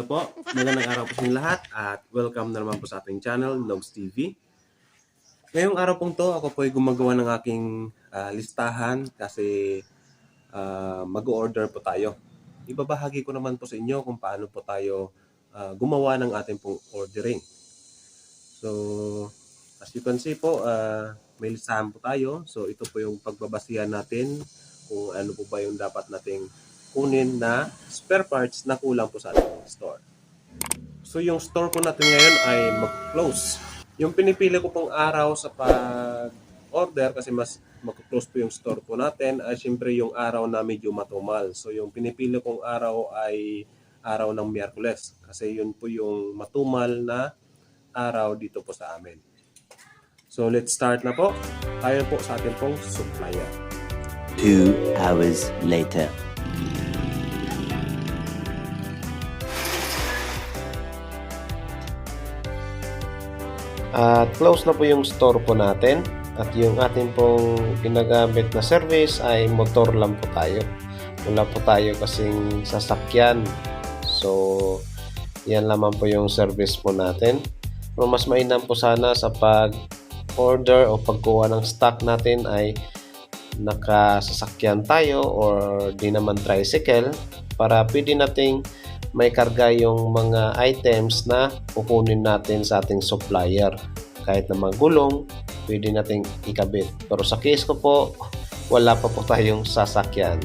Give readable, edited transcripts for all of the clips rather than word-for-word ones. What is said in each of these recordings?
Hello po, magandang araw po sa inyong lahat at welcome na naman po sa ating channel, Logs TV. Ngayong araw pong to, ako po ay gumagawa ng aking listahan kasi mag-order po tayo. Ibabahagi ko naman po sa inyo kung paano po tayo gumawa ng ating pong ordering. So, as you can see po, may listahan po tayo. So, ito po yung pagbabasihan natin kung ano po ba yung dapat nating kunin na spare parts na kulang po sa ating store. So yung store po natin ngayon ay mag-close. Yung pinipili ko pong araw sa pag-order kasi mas mag-close po yung store po natin ay siyempre yung araw na medyo matumal. So yung pinipili kong araw ay araw ng Miyerkules kasi yun po yung matumal na araw dito po sa amin. So let's start na po. Tayo po sa ating pong supplier. 2 hours later. At close na po yung store po natin at yung ating pong ginagamit na service ay motor lang po tayo. Wala po tayo kasing sasakyan. So, yan lamang po yung service po natin. Pero mas mainam po sana sa pag-order o pagkuha ng stock natin ay nakasasakyan tayo or di naman tricycle para pwede nating may karga yung mga items na kukunin natin sa ating supplier. Kahit na magulong, pwede nating ikabit. Pero sa case ko po, wala pa po tayong sasakyan.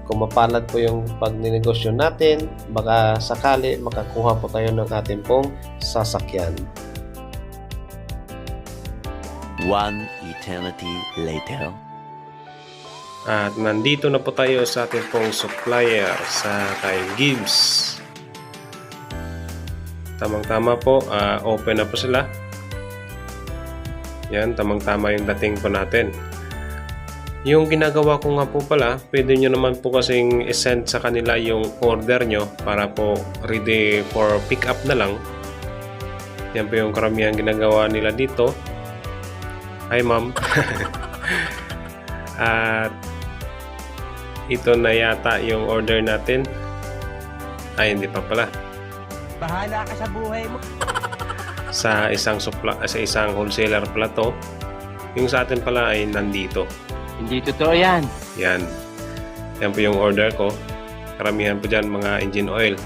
Kung mapalad po yung pagninegosyo natin, baka sakali makakuha po tayo ng ating pong sasakyan. 1 eternity later. At nandito na po tayo sa ating pong supplier sa kay Gibbs. Tamang-tama po, open na po sila. Yan, tamang-tama yung dating po natin. Yung ginagawa ko nga po pala, pwede nyo naman po kasing isend sa kanila yung order nyo para po ready for pick up na lang. Yan po yung karamihan ginagawa nila dito. Hi ma'am. At ito na yata yung order natin. Ay, hindi pa pala. Bahala ka sa buhay mo. Sa isang wholesaler pala to. Yung sa atin pala ay nandito. Hindi totoo yan. Yan. Yan po yung order ko. Karamihan po dyan mga engine oil.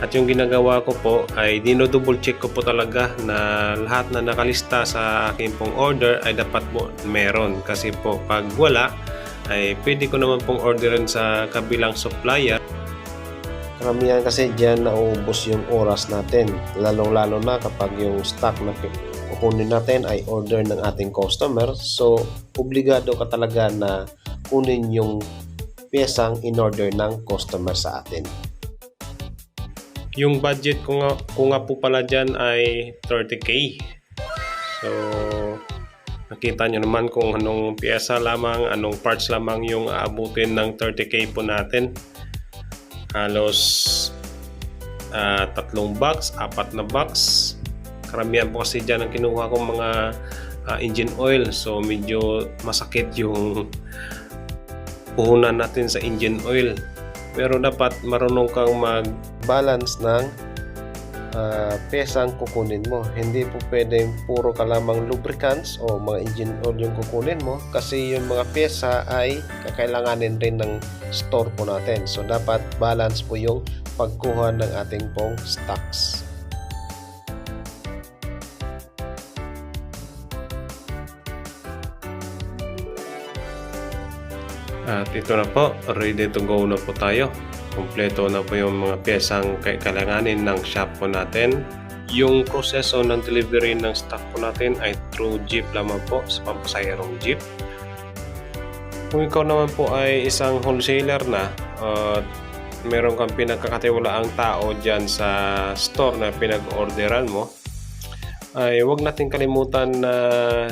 At yung ginagawa ko po ay dino-double check ko po talaga na lahat na nakalista sa aking pong order ay dapat po meron. Kasi po pag wala ay pwede ko naman pong orderin sa kabilang supplier. Karamihan kasi dyan nauubos yung oras natin. Lalong-lalo na kapag yung stock na kukunin natin ay order ng ating customer. So, obligado ka talaga na kunin yung piyesang in-order ng customer sa atin. Yung budget ko nga po pala dyan ay 30k. So, nakita nyo naman kung anong piyesa lamang, anong parts lamang yung aabutin ng 30k po natin. Halos 3 box, 4 na box. Karamihan po kasi dyan ang kinuha kong mga engine oil. So, medyo masakit yung puhunan natin sa engine oil. Pero dapat marunong kang mag-balance ng pesang kukunin mo. Hindi po pwedeng puro ka lamang lubricants o mga engine oil yung kukunin mo kasi yung mga pesa ay kakailanganin rin ng store po natin. So dapat balance po yung pagkuha ng ating pong stocks. At ito na po, ready to go na po tayo. Kompleto na po yung mga piyesang kailanganin ng shop po natin. Yung proseso ng delivery ng stock po natin ay through jeep lamang po sa pampasahirong jeep. Kung ikaw naman po ay isang wholesaler na meron kang pinagkakatiwalaang tao dyan sa store na pinag-orderan mo, ay huwag natin kalimutan na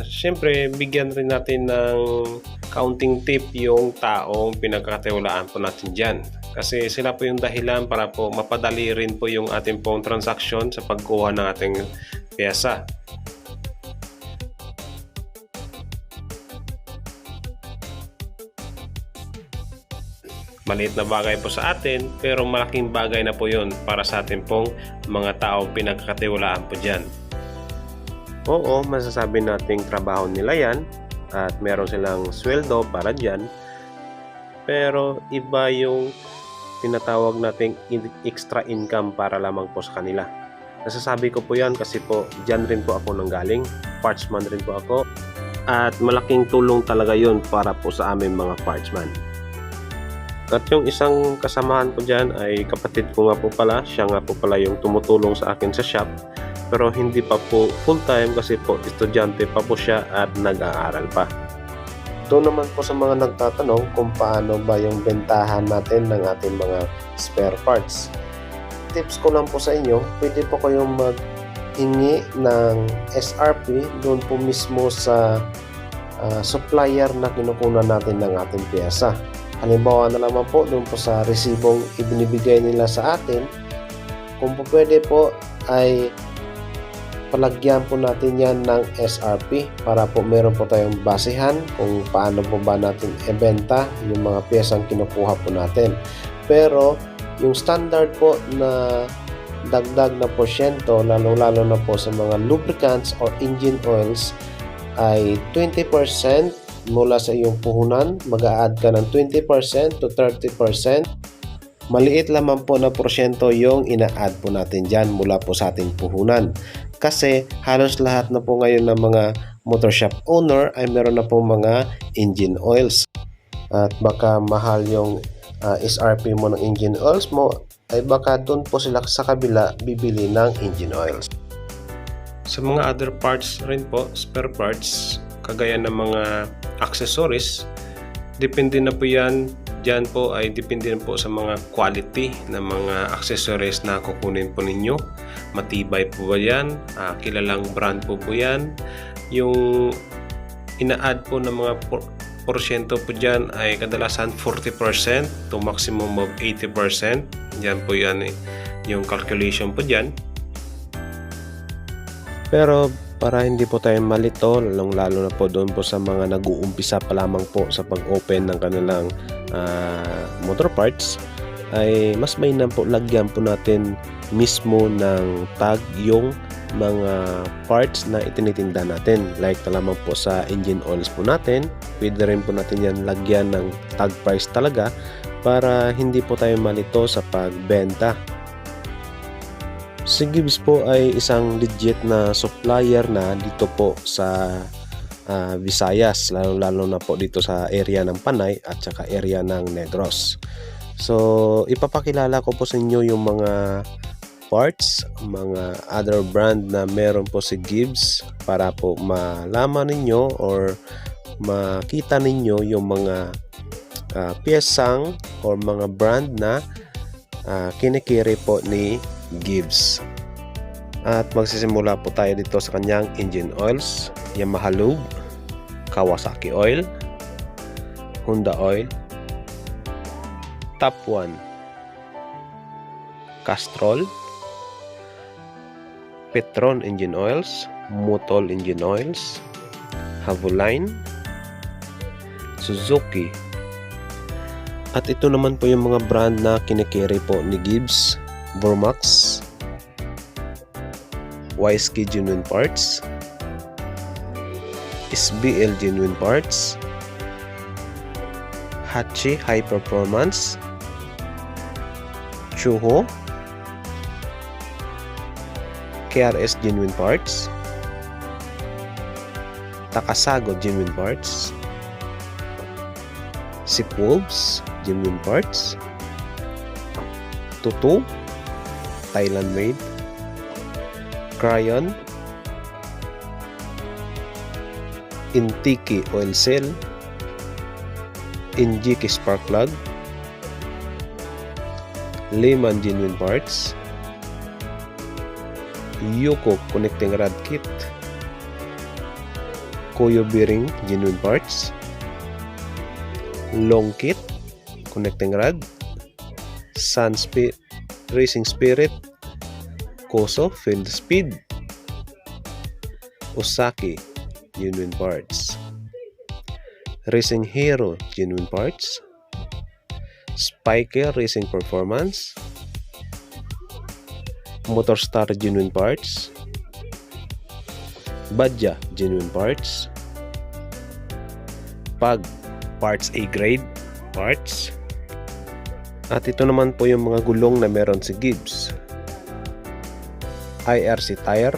syempre bigyan rin natin ng counting tip yung taong pinagkakatiwalaan po natin dyan. Kasi sila po yung dahilan para po mapadali rin po yung ating pong transaction sa pagkuha ng ating piyesa. Maliit na bagay po sa atin, pero malaking bagay na po yun para sa atin pong mga taong pinagkakatiwalaan po dyan. Oo, masasabi nating trabaho nila yan at meron silang sweldo para dyan, pero iba yung tinatawag nating extra income para lamang po sa kanila. Nasasabi ko po yan kasi po dyan rin po ako nanggaling, partsman rin po ako, at malaking tulong talaga yun para po sa amin mga partsman. At yung isang kasamahan ko dyan ay kapatid ko nga po pala, siya nga po pala yung tumutulong sa akin sa shop, pero hindi pa po full time kasi po estudyante pa po siya at nag-aaral pa. Ito naman po sa mga nagtatanong kung paano ba yung bentahan natin ng ating mga spare parts. Tips ko lang po sa inyo, pwede po kayong maghingi ng SRP doon po mismo sa supplier na kinukunan natin ng ating piyesa. Halimbawa na naman po doon po sa resibong ibinibigay nila sa atin, kung po pwede po ay palagyan po natin yan ng SRP para po meron po tayong basihan kung paano po ba natin ibenta yung mga piyesang kinukuha po natin. Pero yung standard po na dagdag na porsyento, lalo na po sa mga lubricants or engine oils, ay 20% mula sa iyong puhunan. Mag-a-add ka ng 20% to 30%. Maliit lamang po na porsyento yung ina-add po natin dyan mula po sa ating puhunan. Kasi halos lahat na po ngayon ng mga motor shop owner ay meron na po mga engine oils. At baka mahal yung SRP mo ng engine oils mo, ay baka doon po sila sa kabila bibili ng engine oils. Sa mga other parts rin po, spare parts, kagaya ng mga accessories, depende na po yan. Diyan po ay depende na po sa mga quality ng mga accessories na kukunin po ninyo. Matibay po ba yan? Kilalang brand po yan? Yung ina-add po ng mga porsyento po dyan ay kadalasan 40% to maximum of 80%. Diyan po yan yung calculation po dyan. Pero para hindi po tayo malito, lalo na po doon po sa mga nag-uumpisa pa lamang po sa pag-open ng kanilang motor parts, ay mas mainam po lagyan po natin mismo ng tag yung mga parts na itinitinda natin. Like na lamang po sa engine oils po natin, pwede rin po natin yan lagyan ng tag price talaga para hindi po tayo malito sa pagbenta. Si Gibbs po ay isang legit na supplier na dito po sa Visayas, lalo na po dito sa area ng Panay at saka area ng Negros. So ipapakilala ko po sa inyo yung mga parts, mga other brand na meron po si Gibbs para po malaman ninyo or makita ninyo yung mga piyesang or mga brand na kinikiri po ni Gibbs. At magsisimula po tayo dito sa kanyang engine oils: Yamaha Lube, Kawasaki Oil, Honda Oil, Top 1, Castrol, Petron Engine Oils, Motol Engine Oils, Havoline, Suzuki. At ito naman po yung mga brand na kinikiri po ni Gibbs: Burmax, Wisky Genuine Parts, SBL Genuine Parts, Hachi High Performance, Chuho, KRS Genuine Parts, Takasago Genuine Parts, Sipwolves Genuine Parts, Tutu Thailand Made, Cryon, Intiki Oil Cell, Injiki Spark Plug, Lehman Genuine Parts, Yuko Connecting Rod Kit, Koyo Bearing Genuine Parts, Long Kit Connecting Rod, Racing Spirit, Koso Field Speed, Osaki Genuine Parts, Racing Hero Genuine Parts, Spiker Racing Performance, Motorstar Genuine Parts, Badja Genuine Parts, Pag Parts A Grade Parts, at ito naman po yung mga gulong na meron si Gibbs, IRC Tire,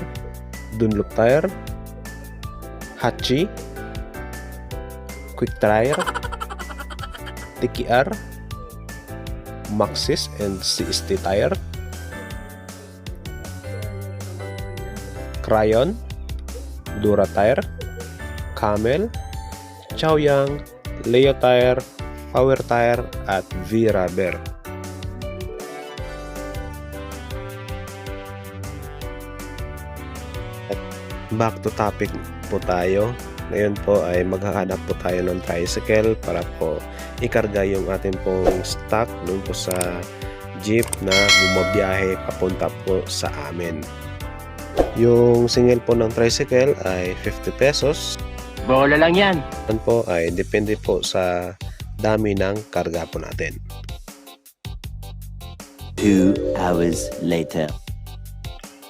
Dunlop Tire, Hachi, Quick Tire, TKR, Maxxis and CST Tire, Crayon, Dura Tire, Camel, Chaoyang, Leo Tire, Power Tire at V-Rubber. At back to topic po tayo. Ngayon po ay maghahanap po tayo ng tricycle para po ikarga yung ating pong stock dun po sa jeep na bumabiyahe papunta po sa amin. Yung single po ng tricycle ay 50 pesos. Bola lang yan. Yan po ay depende po sa dami ng karga po natin. 2 hours later.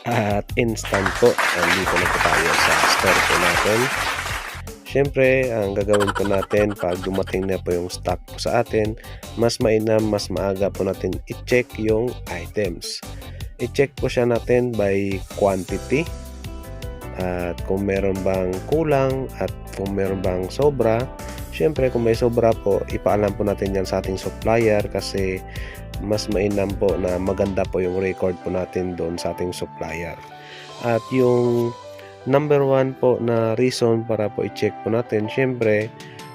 At instant po, andito na po tayo sa store po natin. Siyempre, ang gagawin po natin pag dumating na po yung stock po sa atin, mas mainam, mas maaga po natin i-check yung items. I-check po siya natin by quantity. At kung meron bang kulang at kung meron bang sobra, siyempre kung may sobra po, ipaalam po natin yan sa ating supplier kasi mas mainam po na maganda po yung record po natin doon sa ating supplier. At yung number 1 po na reason para po i-check po natin, siyempre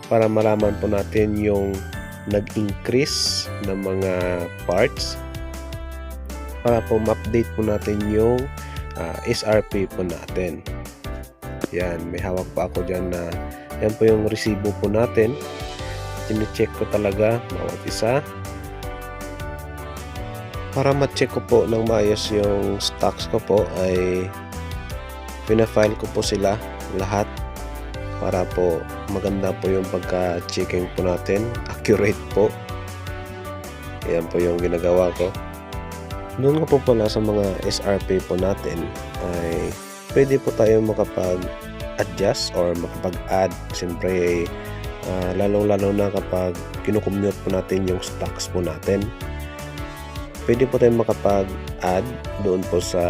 para malaman po natin yung nag-increase ng mga parts, para po ma-update po natin yung SRP po natin. Yan, may hawak pa ako dyan na yan po yung resibo po natin. Tine-check ko talaga bawat isa para ma-check ko po ng maayos yung stocks ko po. Ay pina-file ko po sila lahat para po maganda po yung pagka-checking po natin, accurate po. Yan po yung ginagawa ko. Doon ko po pala sa mga SRP po natin ay pwede po tayo makapag-adjust or makapag-add. Siyempre lalong-lalo na kapag kinukommute po natin yung stocks po natin, pwede po tayo makapag-add doon po sa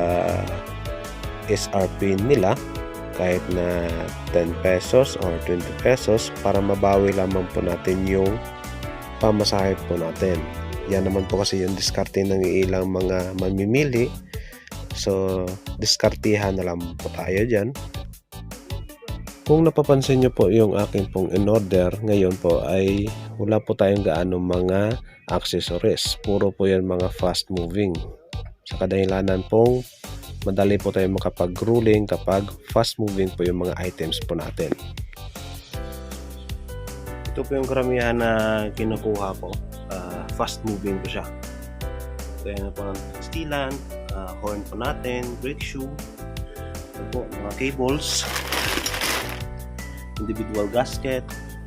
SRP nila kahit na 10 pesos or 20 pesos para mabawi lamang po natin yung pamasahe po natin. Yan naman po kasi yung diskarte ng ilang mga mamimili. So, diskartihan na lang po tayo dyan. Kung napapansin nyo po yung aking pong in-order ngayon po ay wala po tayong gaano mga accessories. Puro po yan mga fast moving. Sa kadahilanan pong madali po tayo makapag-ruling kapag fast moving po yung mga items po natin. Ito po yung karamihan na kinukuha ko. Fast moving po siya. Kaya na po ng stilan, horn po natin, brake shoe, ito po, mga cables, individual gasket,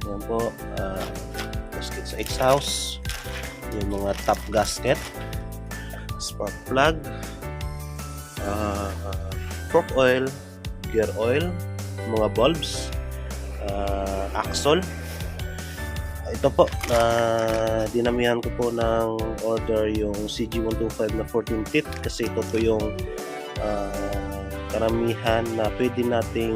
yan po, gasket sa exhaust, yung mga top gasket, spark plug, fork oil, gear oil, mga bulbs, axle. Ito po, dinamihan ko po ng order yung CG125 na 14 teeth kasi ito po yung karamihan na pwedeng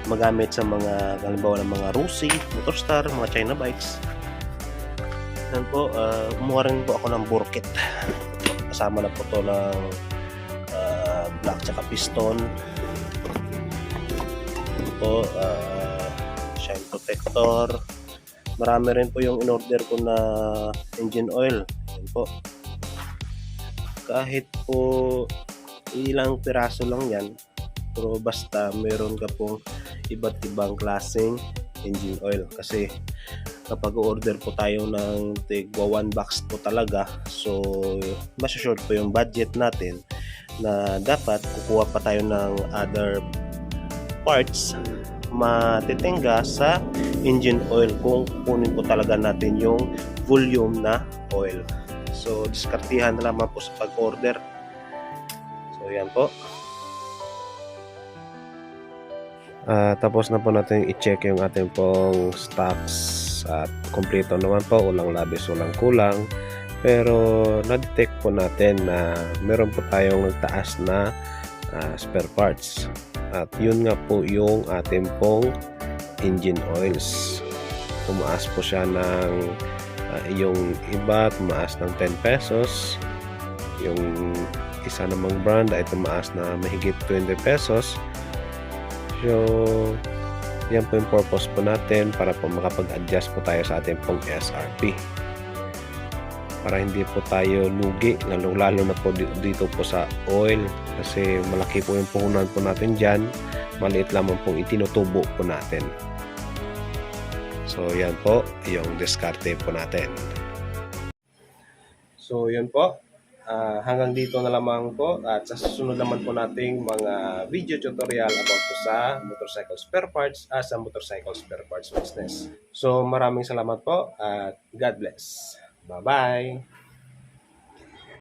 magamit sa mga halimbawa ng mga Rusi, Motorstar, mga China bikes. Yan po, kumuha rin po ako ng burkit. Kasama na po to ng block tsaka piston. Po, shine protector. Marami rin po yung in-order ko na engine oil. Yan po. Kahit po ilang piraso lang yan, pero basta meron ka pong iba't ibang klaseng engine oil. Kasi kapag order po tayo ng tigwa 1 box po talaga, so masya-short po yung budget natin na dapat kukuha pa tayo ng other parts matitingga sa engine oil kung kunin po talaga natin yung volume na oil. So diskartihan na lamang po sa pag-order. So yan po. Tapos na po natin i-check yung ating pong stocks at kompleto naman po, walang labis, walang kulang. Pero na-detect po natin na meron po tayong nagtaas na spare parts. At yun nga po yung ating pong engine oils. Tumaas po siya ng yung iba tumaas ng 10 pesos. Yung isa namang brand ay tumaas na mahigit 20 pesos. So, yan po yung purpose po natin para po makapag-adjust po tayo sa ating pong SRP. Para hindi po tayo lugi, lalo na po dito po sa oil kasi malaki po yung puhunan po natin dyan, maliit lamang pong itinutubo po natin. So yan po yung diskarte po natin. So yan po, hanggang dito na lamang po at sa susunod naman po nating mga video tutorial about po sa motorcycle spare parts as a motorcycle spare parts business. So maraming salamat po at God bless. Bye-bye!